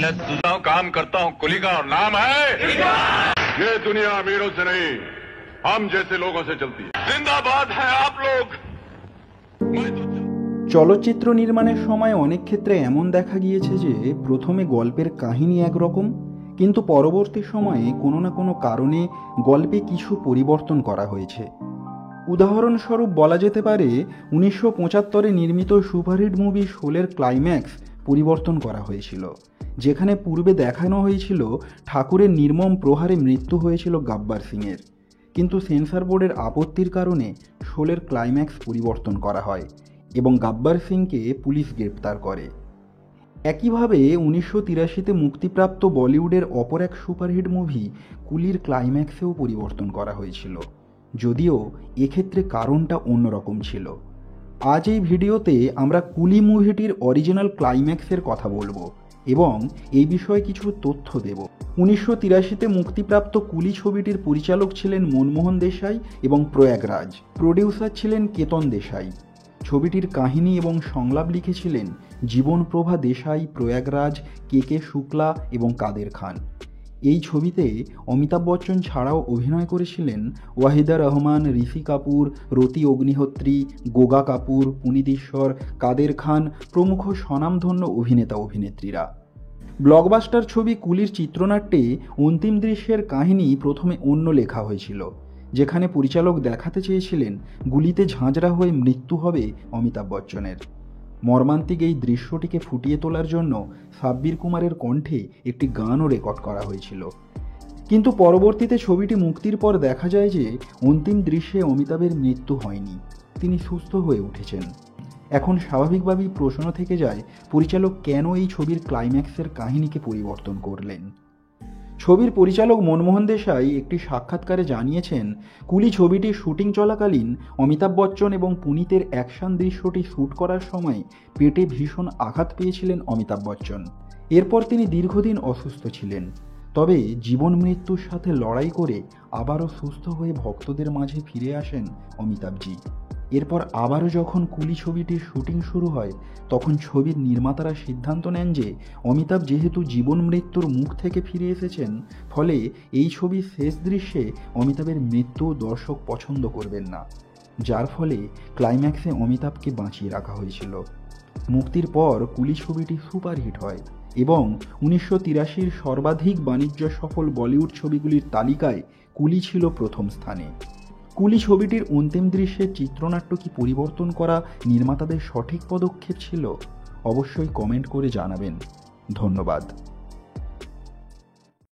मैं दूसरा काम करता हूँ, कुली का और नाम है ये दुनिया अमीरों से नहीं हम जैसे लोगों से चलती है। जिंदाबाद है आप लोग। চলচ্চিত্র নির্মাণের সময় অনেক ক্ষেত্রে এমন দেখা গিয়েছে যে প্রথমে গল্পের কাহিনী একরকম, কিন্তু পরবর্তী সময়ে কোনো না কোনো কারণে গল্পে কিছু পরিবর্তন করা হয়েছে। উদাহরণস্বরূপ বলা যেতে পারে 1975-এ নির্মিত সুপারহিট মুভি শোলের ক্লাইম্যাক্স পরিবর্তন করা হয়েছিল, যেখানে পূর্বে দেখানো হয়েছিল ঠাকুরের নির্মম প্রহারে মৃত্যু হয়েছিল গাব্বার সিংয়ের, কিন্তু সেন্সর বোর্ডের আপত্তির কারণে শোলের ক্লাইম্যাক্স পরিবর্তন করা হয় এবং গাব্বার সিংকে পুলিশ গ্রেপ্তার করে। একইভাবে 1983-তে মুক্তিপ্রাপ্ত বলিউডের অপর এক সুপারহিট মুভি কুলির ক্লাইম্যাক্সেও পরিবর্তন করা হয়েছিল, যদিও এক্ষেত্রে কারণটা অন্যরকম ছিল। আজ এই ভিডিওতে আমরা কুলি মুভিটির অরিজিনাল ক্লাইম্যাক্সের কথা বলবো এবং এই বিষয়ে কিছু তথ্য দেব। 1983-তে মুক্তিপ্রাপ্ত কুলি ছবিটির পরিচালক ছিলেন মনমোহন দেশাই এবং প্রয়াগরাজ, প্রডিউসার ছিলেন কেতন দেশাই। ছবিটির কাহিনী এবং সংলাপ লিখেছিলেন জীবনপ্রভা দেশাই, প্রয়াগরাজ, কে শুক্লা এবং কাদের খান। এই ছবিতে অমিতাভ বচ্চন ছাড়াও অভিনয় করেছিলেন ওয়াহিদা রহমান, ঋষি কাপুর, রতি অগ্নিহোত্রী, গোগা কাপুর, পুনীত ঈশ্বর, কাদের খান প্রমুখ স্বনামধন্য অভিনেতা অভিনেত্রীরা। ব্লকবাস্টার ছবি কুলির চিত্রনাট্যে অন্তিম দৃশ্যের কাহিনী প্রথমে অন্য লেখা হয়েছিল, যেখানে পরিচালক দেখাতে চেয়েছিলেন গুলিতে ঝাঁঝরা হয়ে মৃত্যু হবে অমিতাভ বচ্চনের। মর্মান্তিক এই দৃশ্যটিকে ফুটিয়ে তোলার জন্য সাব্বির কুমারের কণ্ঠে একটি গানও রেকর্ড করা হয়েছিল, কিন্তু পরবর্তীতে ছবিটি মুক্তির পর দেখা যায় যে অন্তিম দৃশ্যে অমিতাভের মৃত্যু হয়নি, তিনি সুস্থ হয়ে উঠেছেন। এখন স্বাভাবিকভাবেই প্রশ্ন থেকে যায় পরিচালক কেন এই ছবির ক্লাইম্যাক্সের কাহিনীকে পরিবর্তন করলেন। ছবির পরিচালক মনমোহন দেশাই একটি সাক্ষাৎকারে জানিয়েছেন, কুলি ছবিটির শুটিং চলাকালীন অমিতাভ বচ্চন এবং পুনীতের অ্যাকশন দৃশ্যটি শ্যুট করার সময় পেটে ভীষণ আঘাত পেয়েছিলেন অমিতাভ বচ্চন। এরপর তিনি দীর্ঘদিন অসুস্থ ছিলেন, তবে জীবন মৃত্যুর সাথে লড়াই করে আবারও সুস্থ হয়ে ভক্তদের মাঝে ফিরে আসেন অমিতাভজি। এরপর আবারও যখন কুলি ছবিটির শুটিং শুরু হয়, তখন ছবির নির্মাতারা সিদ্ধান্ত নেন যে অমিতাভ যেহেতু জীবন মৃত্যুর মুখ থেকে ফিরে এসেছেন, ফলে এই ছবির শেষ দৃশ্যে অমিতাভের মৃত্যু দর্শক পছন্দ করবেন না, যার ফলে ক্লাইম্যাক্সে অমিতাভকে বাঁচিয়ে রাখা হয়েছিল। মুক্তির পর কুলি ছবিটি সুপারহিট হয় এবং 1983-র সর্বাধিক বাণিজ্য সফল বলিউড ছবিগুলির তালিকায় কুলি ছিল প্রথম স্থানে। কুলি ছবিটির অন্তিম দৃশ্যের চিত্রনাট্য কি পরিবর্তন করা নির্মাতাদের সঠিক পদক্ষেপ ছিল? অবশ্যই কমেন্ট করে জানাবেন। ধন্যবাদ।